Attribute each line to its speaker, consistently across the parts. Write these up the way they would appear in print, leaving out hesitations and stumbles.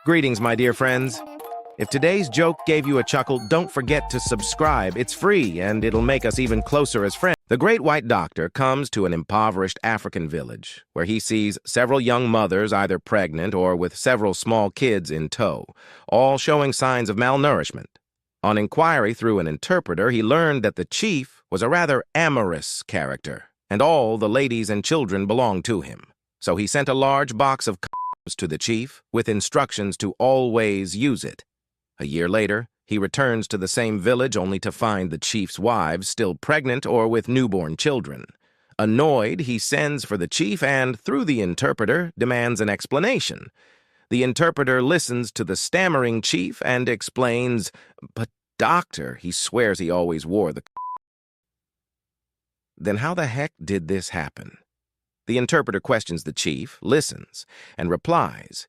Speaker 1: Greetings, my dear friends. If today's joke gave you a chuckle, don't forget to subscribe. It's free, and it'll make us even closer as friends. The great white doctor comes to an impoverished African village, where he sees several young mothers either pregnant or with several small kids in tow, all showing signs of malnourishment. On inquiry through an interpreter, he learned that the chief was a rather amorous character, and all the ladies and children belonged to him. So he sent a large box of condoms to the chief, with instructions to always use it. A year later, he returns to the same village only to find the chief's wives still pregnant or with newborn children. Annoyed, he sends for the chief and, through the interpreter, demands an explanation. The interpreter listens to the stammering chief and explains, "But doctor," he swears he always wore the. Then how the heck did this happen? The interpreter questions the chief, listens, and replies.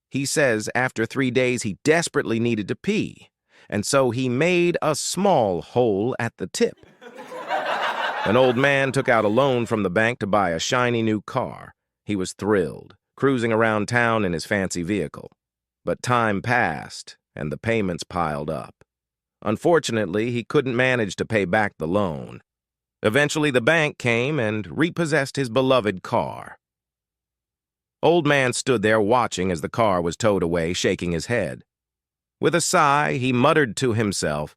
Speaker 1: He says after 3 days he desperately needed to pee, and so he made a small hole at the tip. An old man took out a loan from the bank to buy a shiny new car. He was thrilled, cruising around town in his fancy vehicle. But time passed, and the payments piled up. Unfortunately, he couldn't manage to pay back the loan. Eventually, the bank came and repossessed his beloved car. Old man stood there watching as the car was towed away, shaking his head. With a sigh, he muttered to himself,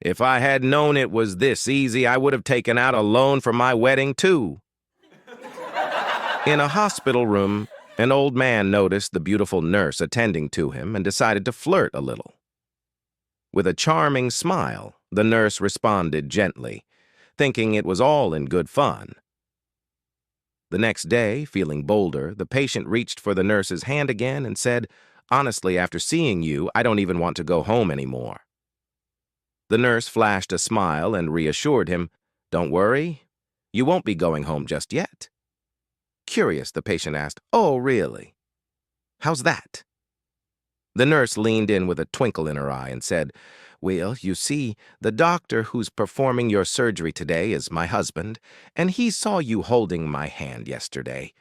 Speaker 1: "If I had known it was this easy, I would have taken out a loan for my wedding, too." In a hospital room, an old man noticed the beautiful nurse attending to him and decided to flirt a little. With a charming smile, the nurse responded gently, thinking it was all in good fun. The next day, feeling bolder, the patient reached for the nurse's hand again and said, "Honestly, after seeing you, I don't even want to go home anymore." The nurse flashed a smile and reassured him, "Don't worry, you won't be going home just yet." Curious, the patient asked, "Oh, really? How's that?" The nurse leaned in with a twinkle in her eye and said, "Well, you see, the doctor who's performing your surgery today is my husband, and he saw you holding my hand yesterday.